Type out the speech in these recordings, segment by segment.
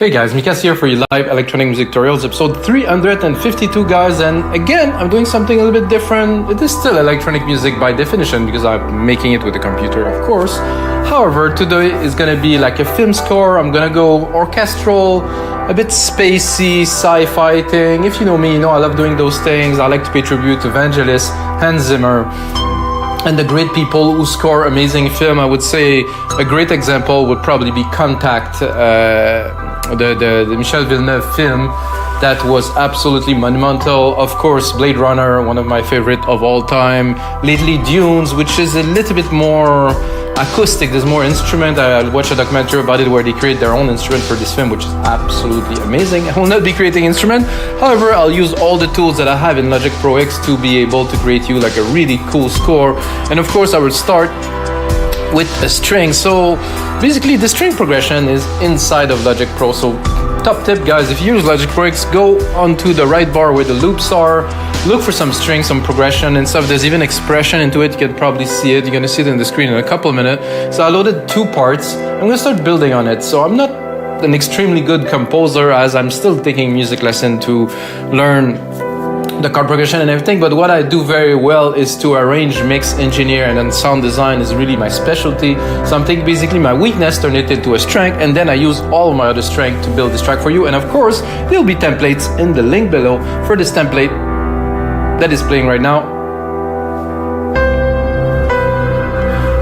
Hey guys, Mikas here for your live electronic music tutorials, episode 352 guys, and again, I'm doing something a little bit different. It is still electronic music by definition because I'm making it with a computer, of course. However, today is gonna be like a film score. I'm gonna go orchestral, a bit spacey, sci-fi thing. If you know me, you know I love doing those things. I like to pay tribute to evangelist Hans Zimmer and the great people who score amazing film. I would say a great example would probably be Contact, the Michel Villeneuve film that was absolutely monumental. Of course, Blade Runner, one of my favorite of all time. Lately, Dunes, which is a little bit more acoustic. There's more instrument. I watched a documentary about it where they create their own instrument for this film, which is absolutely amazing. I will not be creating instrument. However, I'll use all the tools that I have in LogicProX to be able to create you like a really cool score. And of course, I will start with a string. So basically the string progression is inside of Logic Pro. So top tip guys, if you use LogicProX, go onto the right bar where the loops are, look for some strings, some progression and stuff. There's even expression into it. You can probably see it. You're gonna see it in the screen in a couple of minutes. So I loaded 2 parts. I'm gonna start building on it. So I'm not an extremely good composer as I'm still taking music lesson to learn the chord progression and everything, but what I do very well is to arrange, mix, engineer, and then sound design is really my specialty. So I'm taking basically my weakness, turn it into a strength, and then I use all of my other strength to build this track for you. And of course, there'll be templates in the link below for this template that is playing right now.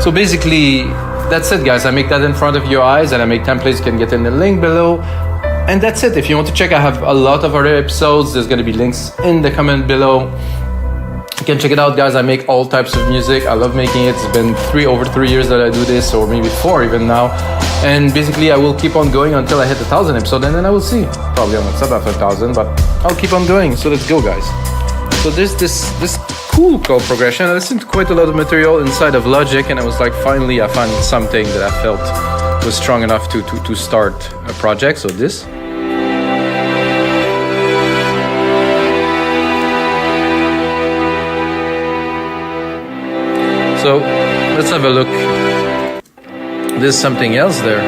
So basically, that's it guys. I make that in front of your eyes and I make templates. You can get in the link below. And that's it. If you want to check, I have a lot of other episodes. There's going to be links in the comment below. You can check it out, guys. I make all types of music. I love making it. It's been over 3 years that I do this, or maybe 4 even now. And basically, I will keep on going until I hit 1,000 episodes, and then I will see. Probably I'm not stop after 1,000, but I'll keep on going. So let's go, guys. So there's this cool chord progression. I listened to quite a lot of material inside of Logic, and I was like, finally, I found something that I felt was strong enough to start a project. So this. So let's have a look. There's something else there.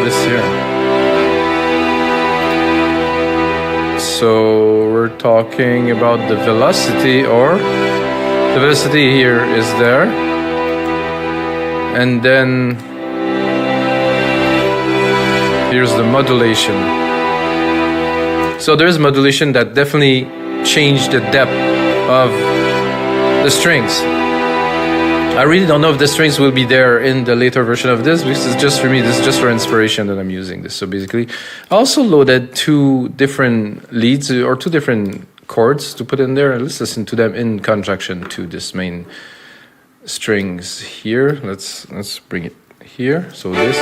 This here. So we're talking about the velocity, or the velocity here is there. And then here's the modulation. So there's modulation that definitely changed the depth of the strings. I really don't know if the strings will be there in the later version of this. This is just for me. This is just for inspiration that I'm using this. So basically, I also loaded 2 different leads or 2 different chords to put in there. Let's listen to them in conjunction to this main strings here. Let's bring it here. So this.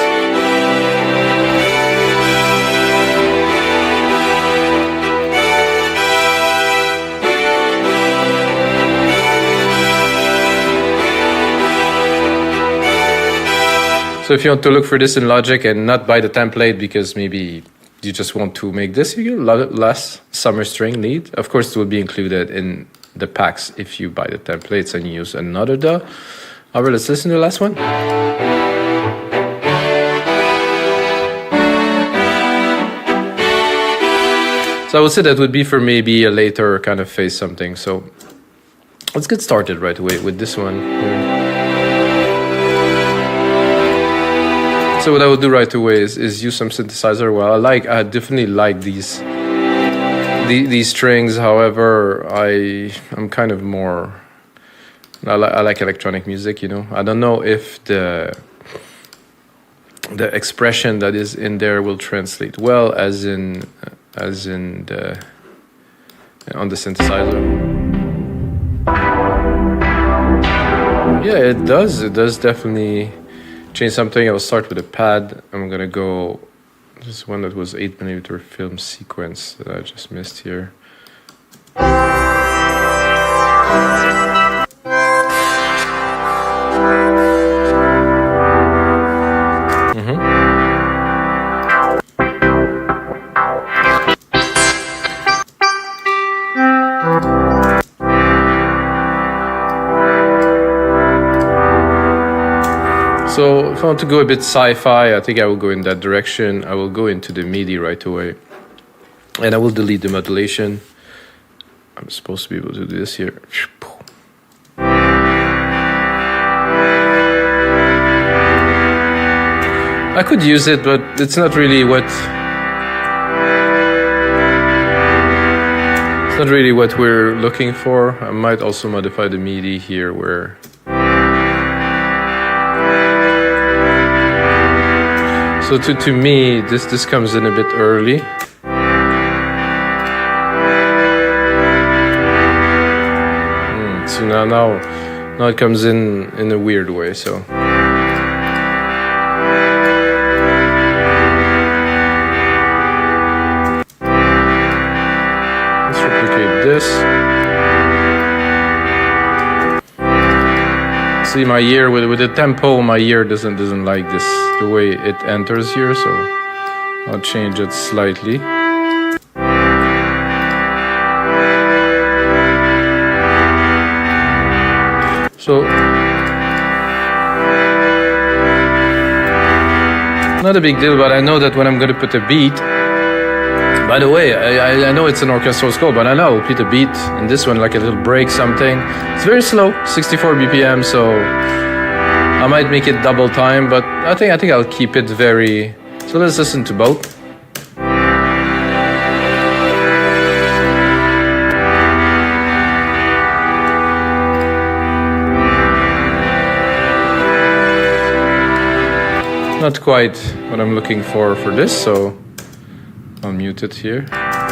So if you want to look for this in Logic and not buy the template because maybe you just want to make this, you get a lot less summer string lead. Of course, it will be included in the packs if you buy the templates and use another DAW. Alright, let's listen to the last one. So I would say that would be for maybe a later kind of phase something. So let's get started right away with this one here. So what I would do right away is use some synthesizer. Well, I definitely like these strings. However, I'm kind of more. I like electronic music. You know, I don't know if the expression that is in there will translate well as in the on the synthesizer. Yeah, it does. It does definitely change something. I'll start with a pad. I'm gonna go this one that was 8mm film sequence that I just missed here. So if I want to go a bit sci-fi, I think I will go in that direction. I will go into the MIDI right away. And I will delete the modulation. I'm supposed to be able to do this here. I could use it, but it's not really what we're looking for. I might also modify the MIDI here where so to me this comes in a bit early. So now it comes in a weird way, so this. See, my ear with the tempo, my ear doesn't like this the way it enters here, so I'll change it slightly. So not a big deal, but I know that when I'm going to put a beat. By the way, I know it's an orchestral score, but I know I'll put a beat in this one, like a little break, something. It's very slow, 64 BPM, so I might make it double time, but I think I'll keep it very. So let's listen to both. Not quite what I'm looking for this, so I'll mute it here. I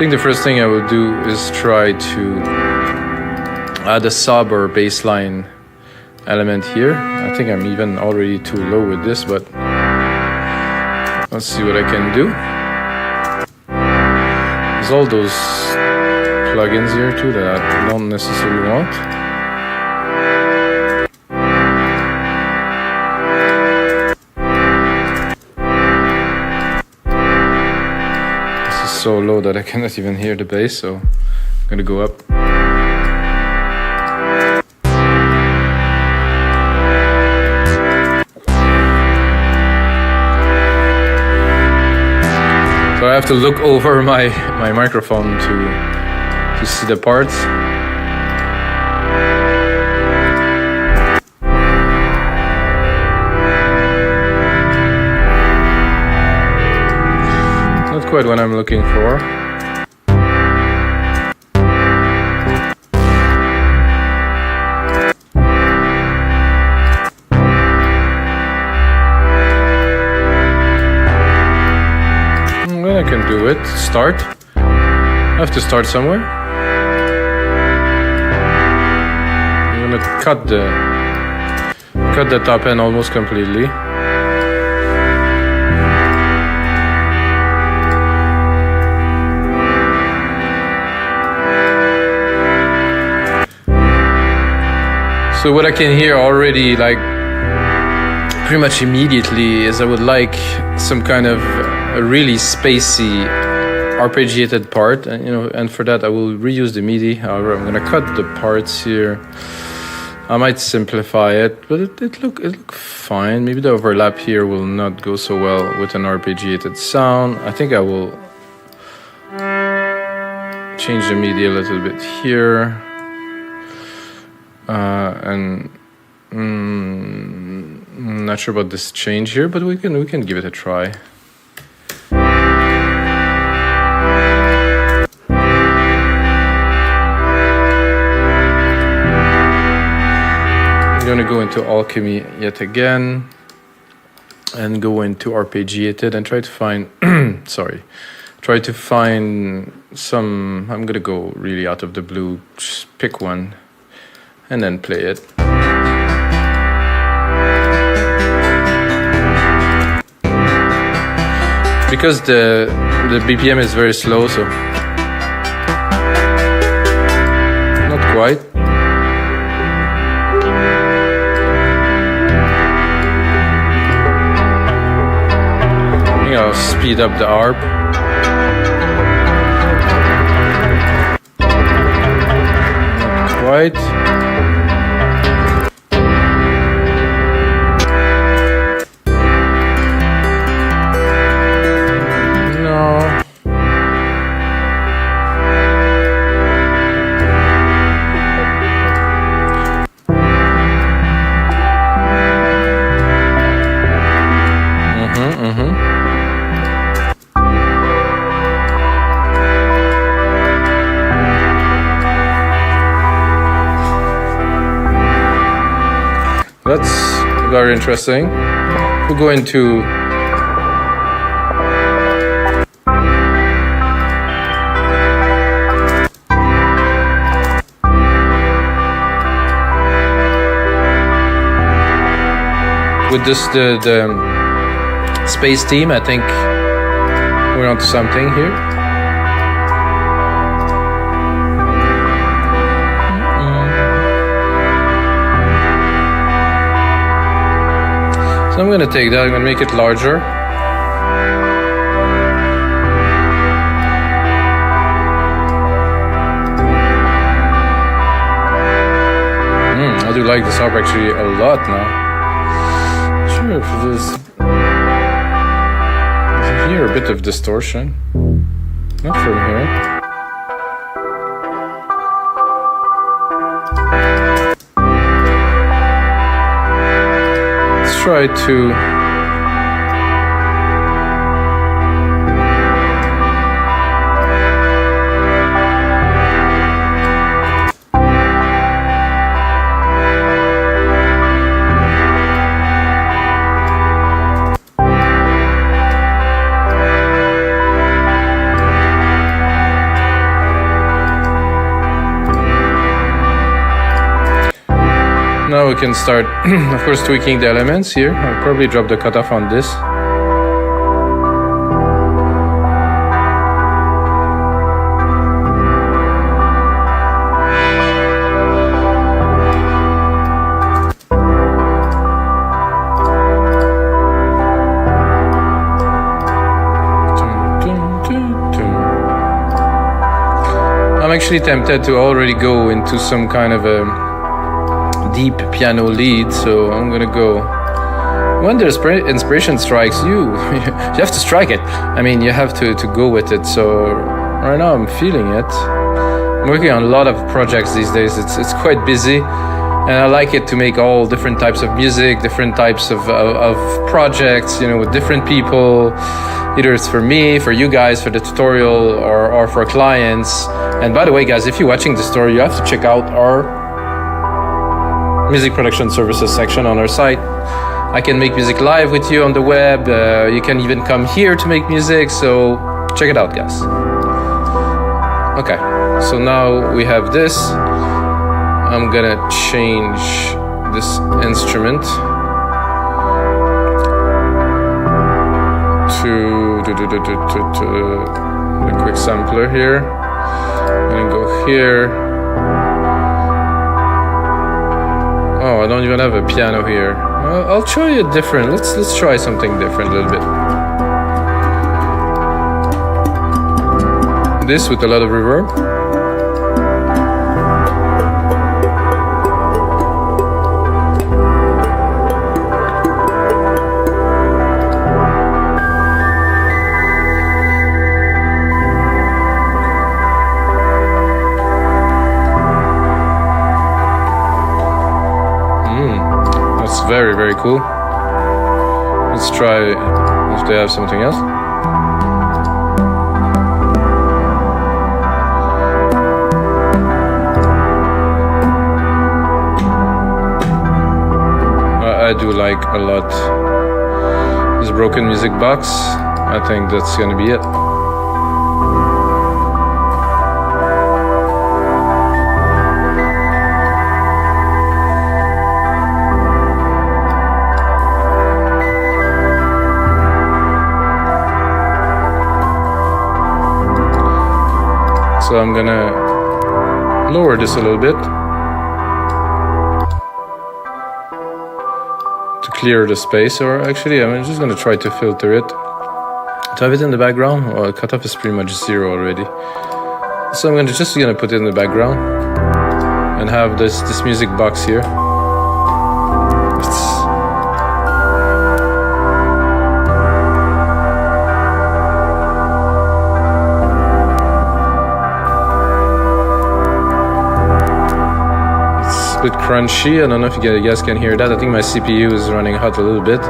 think the first thing I will do is try to add a sub or bass line element here. I think I'm even already too low with this, but let's see what I can do. There's all those plugins here too that I don't necessarily want. So low that I cannot even hear the bass, so I'm gonna go up. So I have to look over my microphone to see the parts. Quite what I'm looking for. Then I can do it. Start. I have to start somewhere. I'm gonna cut the top end almost completely. So what I can hear already, like pretty much immediately, is I would like some kind of a really spacey arpeggiated part, and for that I will reuse the MIDI. However, I'm gonna cut the parts here. I might simplify it, but it look fine. Maybe the overlap here will not go so well with an arpeggiated sound. I think I will change the MIDI a little bit here. I'm not sure about this change here, but we can give it a try. I'm gonna go into Alchemy yet again and go into Arpeggiated and try to find try to find some. I'm gonna go really out of the blue, just pick one and then play it. Because the BPM is very slow, so not quite. I think I'll speed up the ARP. Not right. That's very interesting. We'll go into with this the space theme. I think we're onto something here. So I'm going to take that, I'm going to make it larger. I do like this harp actually a lot now. Sure, if it is... I hear a bit of distortion. Not from here. Try to now we can start, of course, tweaking the elements here. I'll probably drop the cutoff on this. I'm actually tempted to already go into some kind of a deep piano lead, so I'm gonna go. When the inspiration strikes you, you have to strike it. I mean, you have to go with it. So right now I'm feeling it. I'm working on a lot of projects these days. It's quite busy, and I like it to make all different types of music, different types of projects, you know, with different people. Either it's for me, for you guys, for the tutorial, or for clients. And by the way, guys, if you're watching the story, you have to check out our music production services section on our site. I can make music live with you on the web. You can even come here to make music, so check it out, guys. Okay, so now we have this. I'm gonna change this instrument to a quick sampler here. I'm gonna go here. Oh, I don't even have a piano here. I'll try it different. Let's try something different a little bit. This with a lot of reverb. Very, very cool. Let's try if they have something else. I do like a lot this broken music box. I think that's gonna be it. So I'm gonna lower this a little bit to clear the space, or actually I'm just gonna try to filter it. To have it in the background, well, cutoff is pretty much 0 already. So I'm just gonna put it in the background, and and have this music box here. It's a bit crunchy. I don't know if you guys can hear that. I think my CPU is running hot a little bit.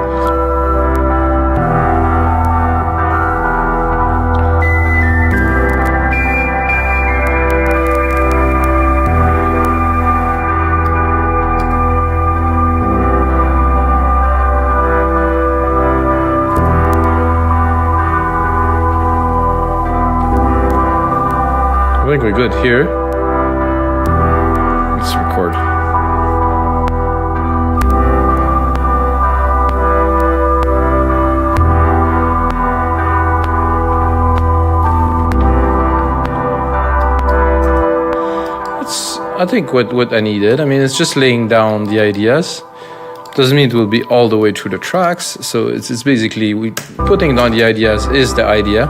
I think we're good here. Let's record. I think what I needed. I mean, it's just laying down the ideas. Doesn't mean it will be all the way through the tracks. So it's basically putting down the ideas is the idea.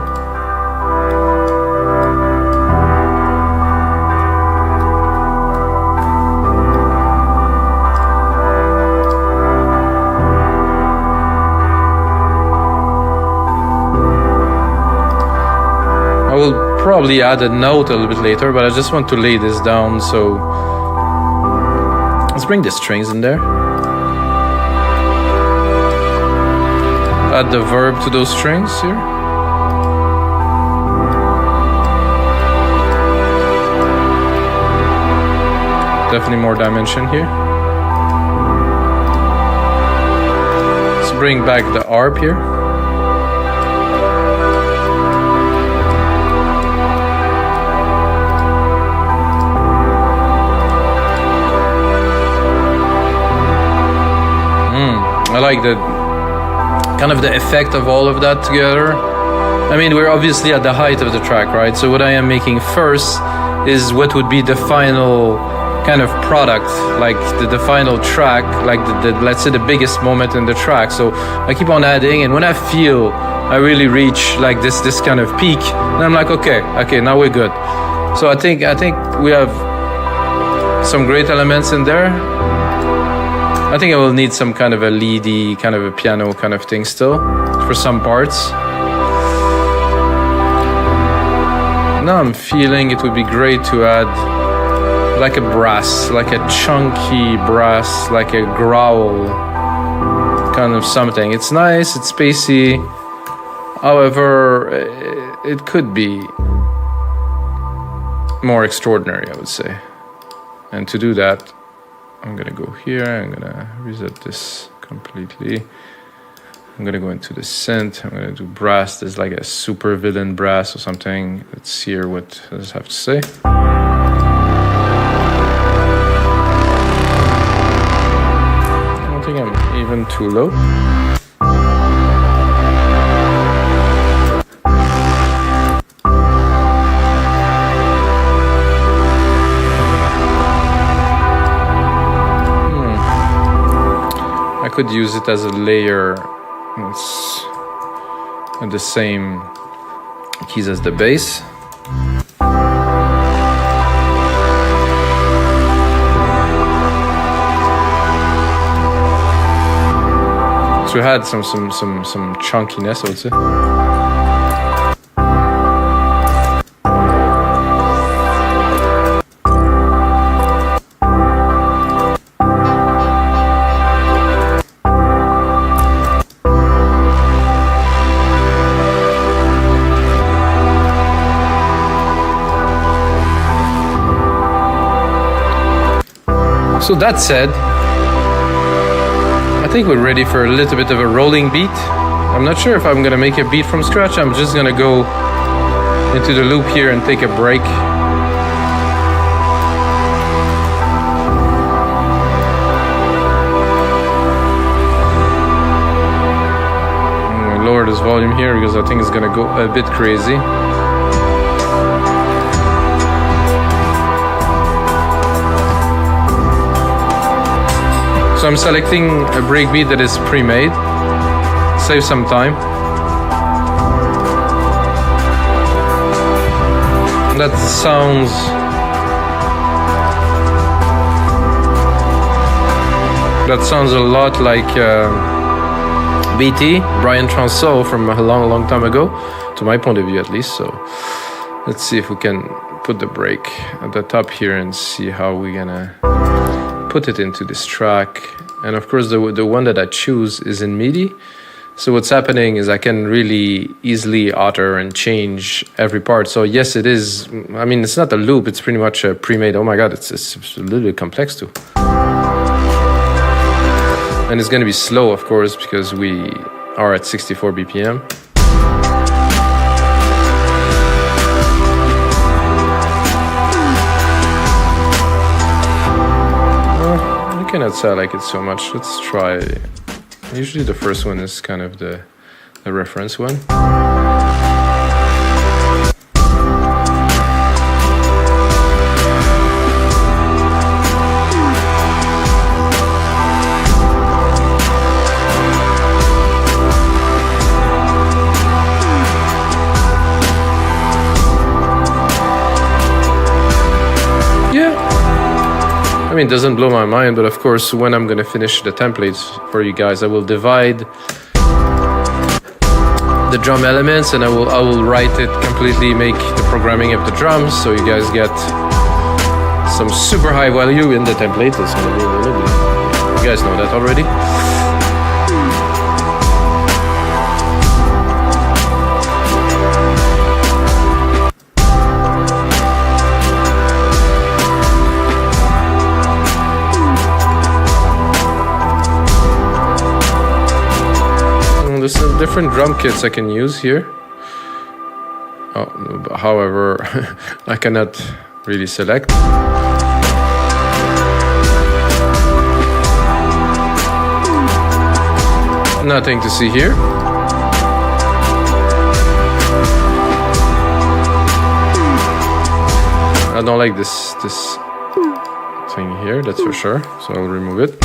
Probably add a note a little bit later, but I just want to lay this down. So let's bring the strings in there. Add the verb to those strings here. Definitely more dimension here. Let's bring back the arp here. I like the kind of the effect of all of that together. I mean, we're obviously at the height of the track, right? So what I am making first is what would be the final kind of product, like the final track, like the let's say the biggest moment in the track. So I keep on adding, and when I feel I really reach like this kind of peak, then I'm like, okay, now we're good. So I think we have some great elements in there. I think I will need some kind of a leady, kind of a piano kind of thing still for some parts. Now I'm feeling it would be great to add like a brass, like a chunky brass, like a growl kind of something. It's nice, it's spacey. However, it could be more extraordinary, I would say. And to do that, I'm gonna go here, I'm gonna reset this completely. I'm gonna go into the synth, I'm gonna do brass. There's like a super villain brass or something. Let's hear what does it have to say. I don't think I'm even too low. I could use it as a layer. It's at the same keys as the bass. So it had some chunkiness, I would say. So that said, I think we're ready for a little bit of a rolling beat. I'm not sure if I'm gonna make a beat from scratch. I'm just gonna go into the loop here and take a break. I'm gonna lower this volume here because I think it's gonna go a bit crazy. So I'm selecting a breakbeat that is pre-made. Save some time. That sounds That sounds a lot like BT, Brian Transeau, from a long time ago, to my point of view at least. So let's see if we can put the break at the top here and see how we're gonna put it into this track. And of course the one that I choose is in MIDI. So what's happening is I can really easily alter and change every part. So yes, it is, I mean, it's not a loop, it's pretty much a pre-made. Oh my God, it's a little bit complex too. And it's going to be slow, of course, because we are at 64 BPM. I cannot say I like it so much. Let's try. Usually the first one is kind of the reference one. I mean, it doesn't blow my mind, but of course, when I'm gonna finish the templates for you guys, I will divide the drum elements and I will write it completely, make the programming of the drums, so you guys get some super high value in the template. That's gonna be really good. You guys know that already. There's some different drum kits I can use here. Oh, however, I cannot really select. Nothing to see here. I don't like this thing here, that's for sure, so I'll remove it.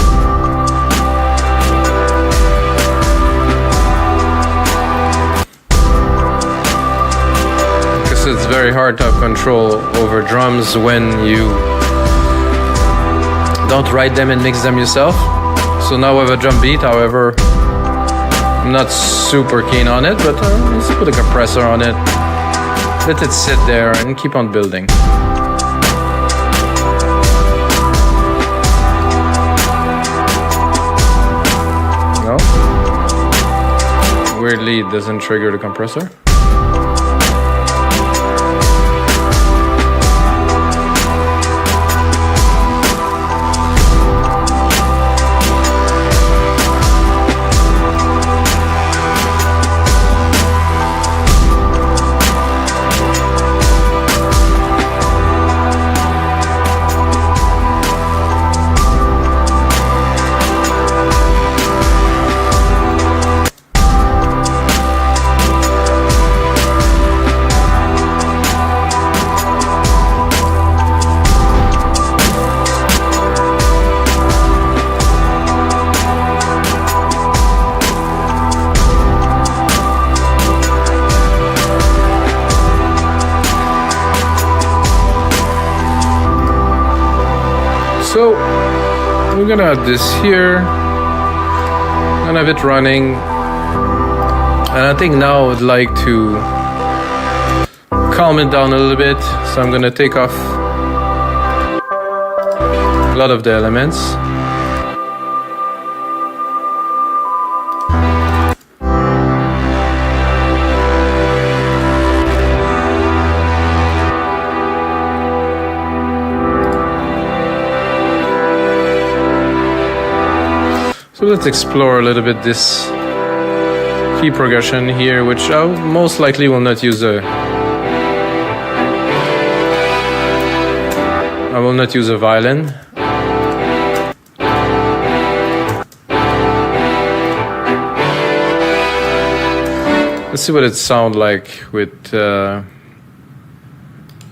It's very hard to have control over drums when you don't write them and mix them yourself. So now I have a drum beat, however, I'm not super keen on it, but let's put a compressor on it, let it sit there and keep on building. No? Weirdly, it doesn't trigger the compressor. So we're gonna add this here and have it running. And I think now I would like to calm it down a little bit. So I'm gonna take off a lot of the elements. So let's explore a little bit this key progression here, which I most likely will not use a violin. Let's see what it sounds like with,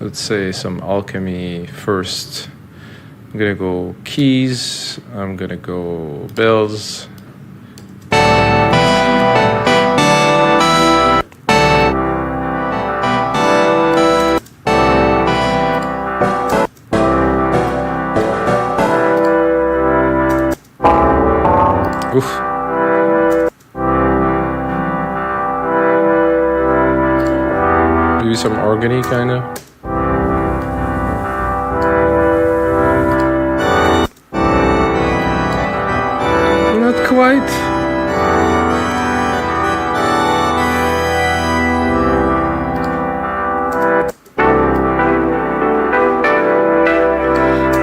let's say, some alchemy first. I'm gonna go keys, I'm gonna go bells. maybe some organy kind of. Not quite.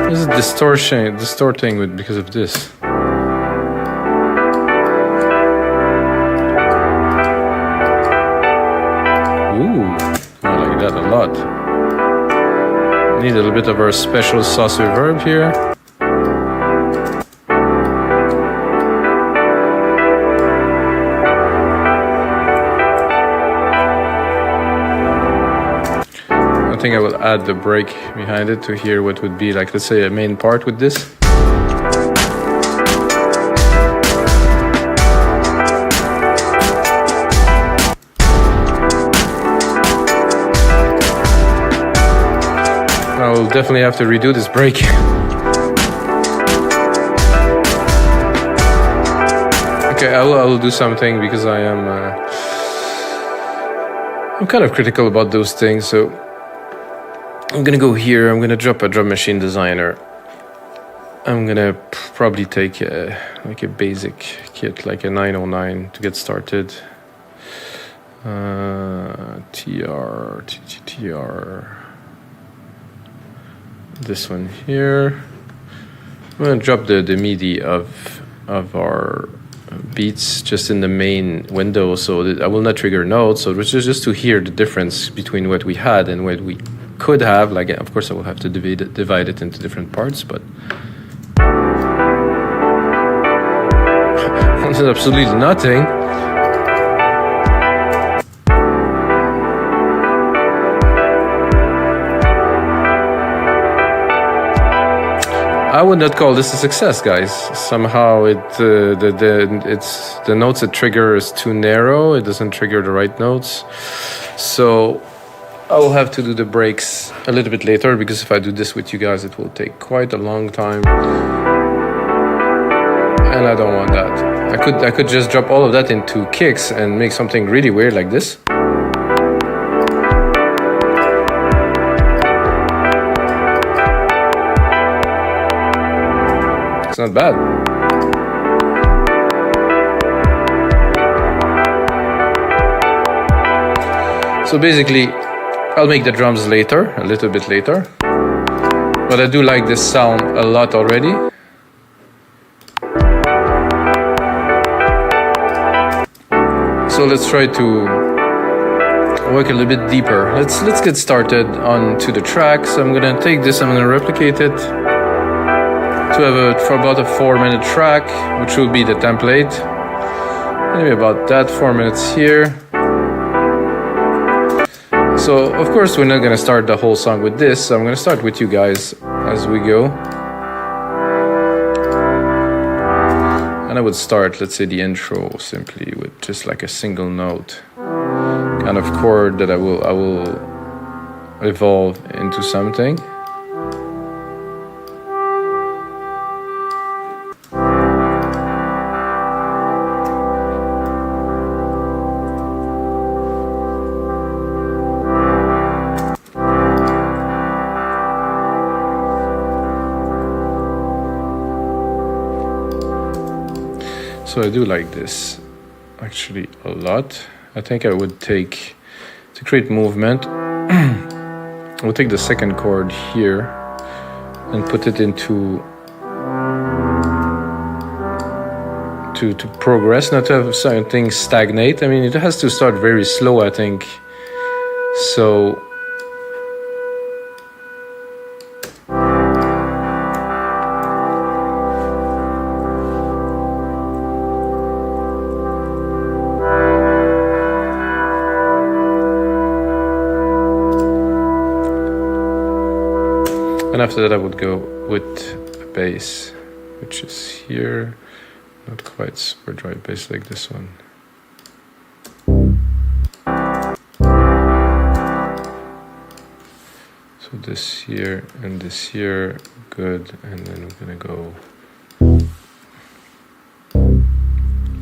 This is distorting with because of this. Ooh, I like that a lot. Need a little bit of our special sauce reverb here. I think I will add the break behind it to hear what would be like, let's say, a main part with this. I will definitely have to redo this break. Okay, I will do something because I'm kind of critical about those things, so I'm gonna go here. I'm gonna drop a drum machine designer. I'm gonna probably take like a basic kit, like a 909 to get started. TR. This one here. I'm gonna drop the MIDI of our beats just in the main window, so that I will not trigger notes. So it's just to hear the difference between what we had and what we could have. Like, of course, I will have to divide it into different parts, but this is absolutely nothing. I would not call this a success, guys. Somehow the notes it triggers is too narrow. It doesn't trigger the right notes. So I will have to do the breaks a little bit later, because if I do this with you guys, it will take quite a long time. And I don't want that. I could just drop all of that into kicks and make something really weird like this. It's not bad. So basically, I'll make the drums later, a little bit later. But I do like this sound a lot already. So let's try to work a little bit deeper. Let's get started onto the track. So I'm gonna take this, I'm gonna replicate it to have for about a 4-minute track, which will be the template. Maybe about that, 4 minutes here. So of course we're not gonna start the whole song with this, so I'm gonna start with you guys as we go. And I would start, let's say, the intro simply with just like a single note kind of chord that I will evolve into something. So I do like this actually a lot. I think I would take, to create movement, I would take the second chord here and put it into, to progress, not to have something stagnate. I mean, it has to start very slow, I think. So and after that I would go with a bass, which is here, not quite super dry bass like this one. So this here and this here, good, and then we're gonna go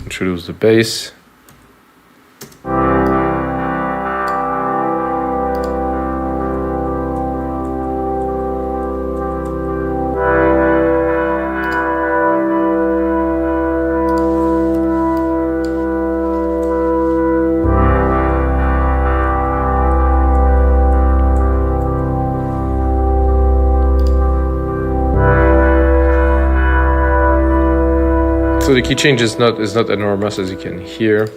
introduce the bass. the key change is not enormous, as you can hear.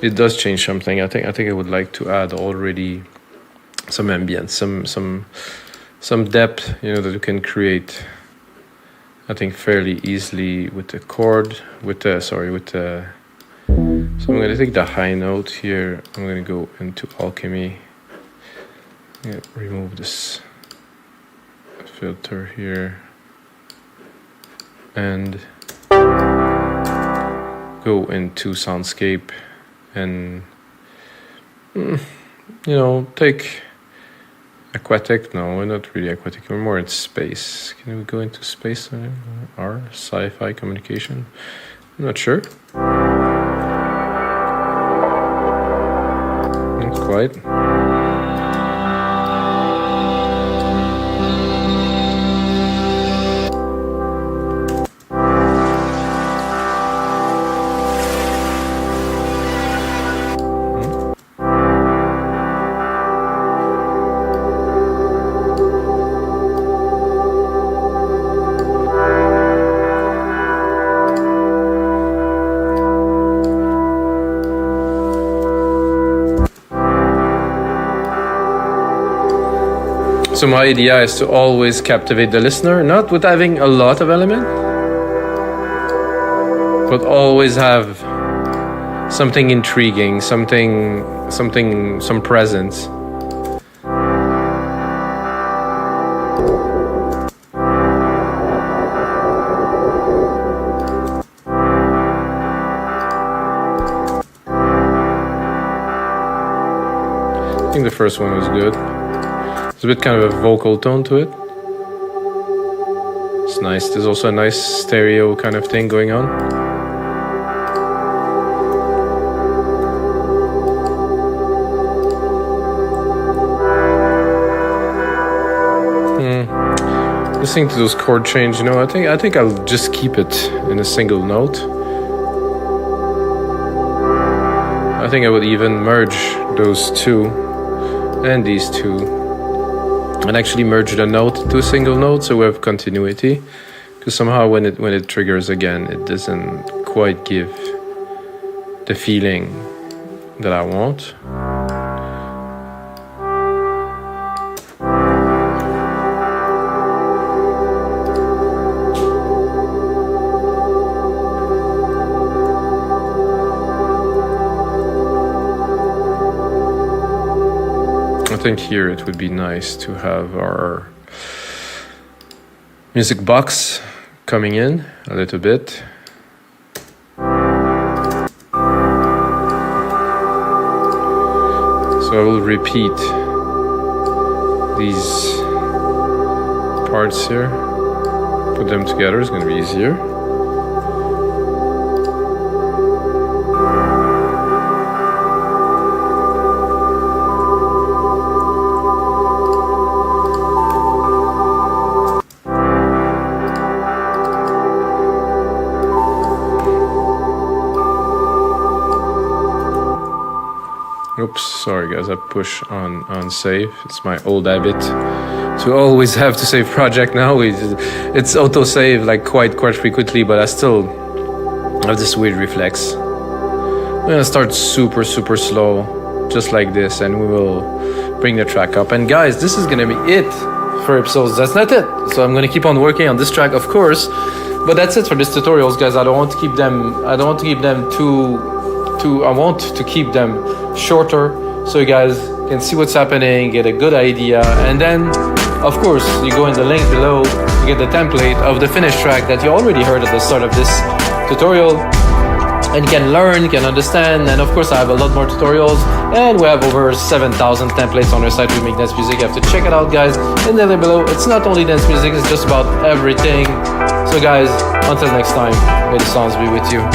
It does change something. I think I would like to add already some ambience, some depth, you know, that you can create, I think, fairly easily with the chord, so I'm going to take the high note here. I'm going to go into Alchemy. Remove this filter here and go into Soundscape and, you know, take aquatic. No, we're not really aquatic, we're more in space. Can we go into space? R, sci-fi communication? I'm not sure. Not quite. So my idea is to always captivate the listener, not with having a lot of element, but always have something intriguing, some presence. I think the first one was good. There's a bit kind of a vocal tone to it. It's nice. There's also a nice stereo kind of thing going on. Listening to those chord change, you know, I think I'll just keep it in a single note. I think I would even merge those two and these two, and actually merge the note to a single note, so we have continuity. Because somehow when it triggers again, it doesn't quite give the feeling that I want. I think here it would be nice to have our music box coming in a little bit. So I will repeat these parts here, put them together, it's going to be easier. Oops, sorry guys, I push on save. It's my old habit to always have to save project now. It's auto-save like quite frequently, but I still have this weird reflex. I'm gonna start super slow, just like this, and we will bring the track up. And guys, this is gonna be it for episodes. That's not it. So I'm gonna keep on working on this track, of course, but that's it for this tutorials, guys. I want to keep them shorter, so you guys can see what's happening, get a good idea, and then of course you go in the link below to get the template of the finished track that you already heard at the start of this tutorial, and you can learn, you can understand. And of course I have a lot more tutorials, and we have over 7,000 templates on our site. We make dance music. You have to check it out, guys, in the link below. It's not only dance music, it's just about everything. So guys, until next time, may the sounds be with you.